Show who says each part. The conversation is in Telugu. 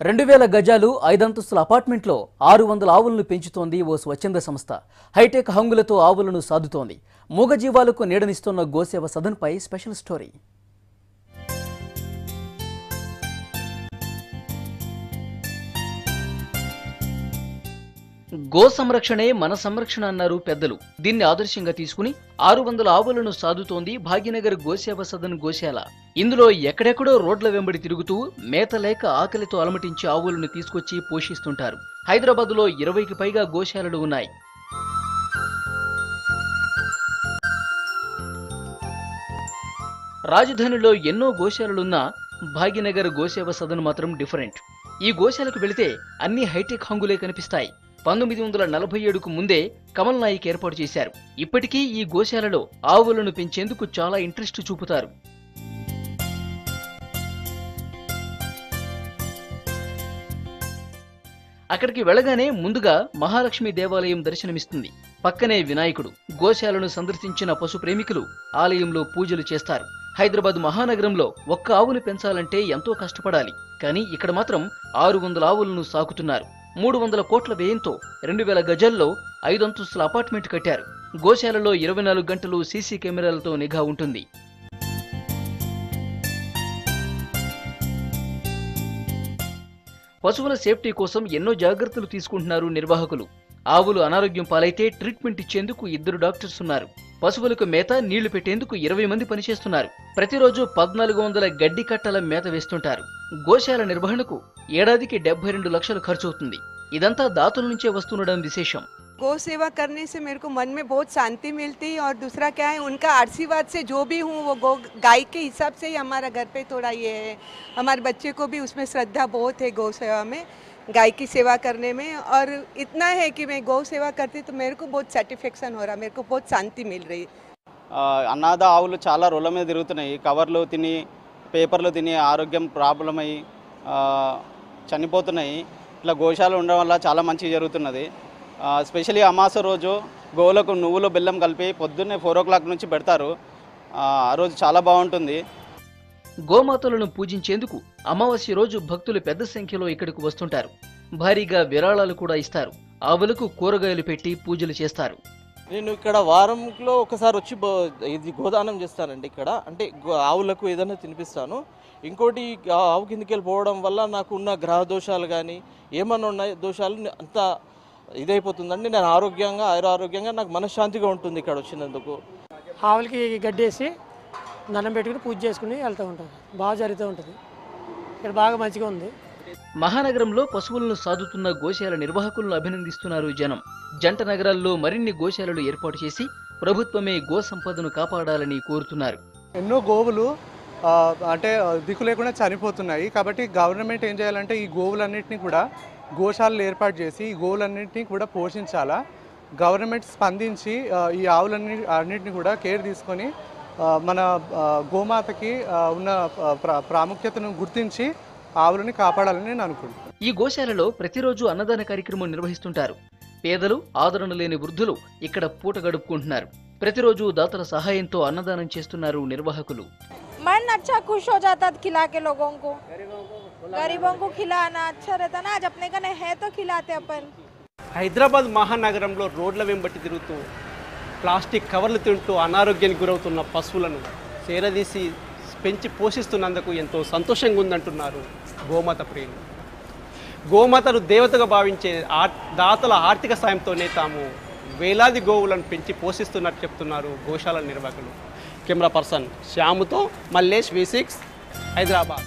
Speaker 1: 2000 గజాలు 5 అంతస్తుల అపార్ట్మెంట్లో 600 ఆవులను పెంచుతోంది ఓ స్వచ్ఛంద సంస్థ. హైటెక్ హంగులతో ఆవులను సాదుతోంది. మూగజీవాలకు నీడనిస్తున్న గోసేవ సదన్పై స్పెషల్ స్టోరీ. గో సంరక్షణే మన సంరక్షణ అన్నారు పెద్దలు. దీన్ని ఆదర్శంగా తీసుకుని 600 ఆవులను సాదుతోంది భాగ్యనగర్ గోసేవ సదన్ గోశాల. ఇందులో ఎక్కడెక్కడో రోడ్ల వెంబడి తిరుగుతూ మేత లేక ఆకలితో అలమటించే ఆవులను తీసుకొచ్చి పోషిస్తుంటారు. హైదరాబాద్లో 20కి పైగా గోశాలలు ఉన్నాయి. రాజధానిలో ఎన్నో గోశాలలున్నా భాగ్యనగర్ గోసేవ సదన్ మాత్రం డిఫరెంట్. ఈ గోశాలకు వెళితే అన్ని హైటెక్ హంగులే కనిపిస్తాయి. 1947కు ముందే కమల్ నాయక్ ఏర్పాటు చేశారు. ఇప్పటికీ ఈ గోశాలలో ఆవులను పెంచేందుకు చాలా ఇంట్రెస్ట్ చూపుతారు. అక్కడికి వెళ్ళగానే ముందుగా మహాలక్ష్మి దేవాలయం దర్శనమిస్తుంది. పక్కనే వినాయకుడు. గోశాలను సందర్శించిన పశు ప్రేమికులు ఆలయంలో పూజలు చేస్తారు. హైదరాబాద్ మహానగరంలో ఒక్క ఆవును పెంచాలంటే ఎంతో కష్టపడాలి. కానీ ఇక్కడ మాత్రం 600 ఆవులను సాకుతున్నారు. 300 కోట్ల వ్యయంతో 2000 గజాల్లో 5 అంతస్తుల అపార్ట్మెంట్ కట్టారు. గోశాలలో 24 గంటలు సీసీ కెమెరాలతో నిఘా ఉంటుంది. పశువుల సేఫ్టీ కోసం ఎన్నో జాగ్రత్తలు తీసుకుంటున్నారు నిర్వాహకులు. ఆవులు అనారోగ్యం పాలైతే ట్రీట్మెంట్ ఇచ్చేందుకు 2 డాక్టర్స్ ఉన్నారు. పశువులకు మేత, నీళ్లు పెట్టేందుకు 20 మంది పనిచేస్తున్నారు. ప్రతిరోజు 1400 గడ్డి కట్టల మేత వేస్తుంటారు. గోశాల నిర్వహణకు ఏడాదికి 72 లక్షలు ఖర్చవుతుంది. ఇదంతా దాతల నుంచే వస్తుండడం విశేషం.
Speaker 2: गौ सेवा करने से मेरे को मन में बहुत शांति मिलती है और दूसरा क्या है, उनका आशीर्वाद से जो भी हूँ वो गाय के हिसाब से ही हमारा घर पे थोड़ा ये है. हमारे बच्चे को भी उसमें श्रद्धा बहुत है गौ सेवा में, गाय की सेवा करने में. और इतना है कि मैं गौ सेवा करती तो मेरे को बहुत सेटिस्फेक्शन हो रहा, मेरे को बहुत शांति मिल रही.
Speaker 3: అనాథ ఆవులు చాలా రోడ్ల మీద తిరుగుతున్నాయి. కవర్లు తిని, పేపర్లు తిని ఆరోగ్యం ప్రాబ్లం అయ్యి చనిపోతున్నాయి. ఇట్లా గోశాల ఉండడం వల్ల చాలా మంచి జరుగుతున్నది. స్పెషల్లీ అమాస రోజు గోవులకు నువ్వులు బెల్లం కలిపి పొద్దున్నే 4 o'clock నుంచి పెడతారు. ఆ రోజు చాలా బాగుంటుంది.
Speaker 1: గోమాతలను పూజించేందుకు అమావాస్య రోజు భక్తులు పెద్ద సంఖ్యలో ఇక్కడికి వస్తుంటారు. భారీగా విరాళాలు కూడా ఇస్తారు. ఆవులకు కూరగాయలు పెట్టి పూజలు చేస్తారు.
Speaker 4: నేను ఇక్కడ వారంలో ఒకసారి వచ్చి ఇది గోదానం చేస్తానండి. ఇక్కడ అంటే ఆవులకు ఏదైనా తినిపిస్తాను. ఇంకోటి ఆవు కిందకి వెళ్ళిపోవడం వల్ల నాకు ఉన్న గ్రహ దోషాలు కానీ ఏమన్నా ఉన్న దోషాలు అంతా ఇదైపోతుందండి. నేను ఆరోగ్యంగా నాకు మనశ్శాంతిగా ఉంటుంది ఇక్కడ వచ్చినందుకు.
Speaker 5: ఆవులకి గడ్డేసి దండం పెట్టుకుని పూజ చేసుకుని వెళ్తూ ఉంటారు. బాగా జరుగుతూ ఉంటుంది. ఇక్కడ బాగా మంచిగా ఉంది.
Speaker 1: మహానగరంలో పశువులను సాదుతున్న గోశాల నిర్వాహకులను అభినందిస్తున్నారు జనం. జంట నగరాల్లో మరిన్ని గోశాలలు ఏర్పాటు చేసి ప్రభుత్వమే గో సంపదను కాపాడాలని కోరుతున్నారు.
Speaker 6: ఎన్నో గోవులు అంటే దిక్కు లేకుండా చనిపోతున్నాయి. కాబట్టి గవర్నమెంట్ ఏం చేయాలంటే ఈ గోవులన్నింటినీ కూడా గోశాలలు ఏర్పాటు చేసి ఈ గోవులన్నింటినీ కూడా పోషించాలా. గవర్నమెంట్ స్పందించి ఈ అన్నింటినీ కూడా కేర్ తీసుకొని మన గోమాతకి ఉన్న ప్రాముఖ్యతను గుర్తించి ఆవులని కాపాడాలని నేను అనుకుంటున్నాను.
Speaker 1: ఈ గోశాలలో ప్రతిరోజు అన్నదాన కార్యక్రమం నిర్వహిస్తుంటారు. పేదలు, ఆదరణ లేని వృద్ధులు ఇక్కడ పూట గడుపుకుంటున్నారు. ప్రతిరోజు దాతల సహాయంతో అన్నదానం చేస్తున్నారు నిర్వాహకులు.
Speaker 7: मन अच्छा खुश हो जाता खिला के लोगों को, गरीबों को खिलाना अच्छा रहता ना. आज अपने का है तो खिलाते अपन.
Speaker 8: హైదరాబాద్ మహానగరంలో రోడ్ల వెంబటి తిరుగుతూ ప్లాస్టిక్ కవర్లు తింటూ అనారోగ్యానికి గురవుతున్న పశువులను చేరదీసి పెంచి పోషిస్తున్నందుకు ఎంతో సంతోషంగా ఉందంటున్నారు గోమాత ప్రియులు. గోమాతను దేవతగా భావించే దాతల ఆర్థిక సాయంతోనే తాము వేలాది గోవులను పెంచి పోషిస్తున్నట్టు చెప్తున్నారు గోశాల నిర్వాహకులు. కెమెరా పర్సన్ శ్యాముతో మల్లేష్ V6 హైదరాబాద్.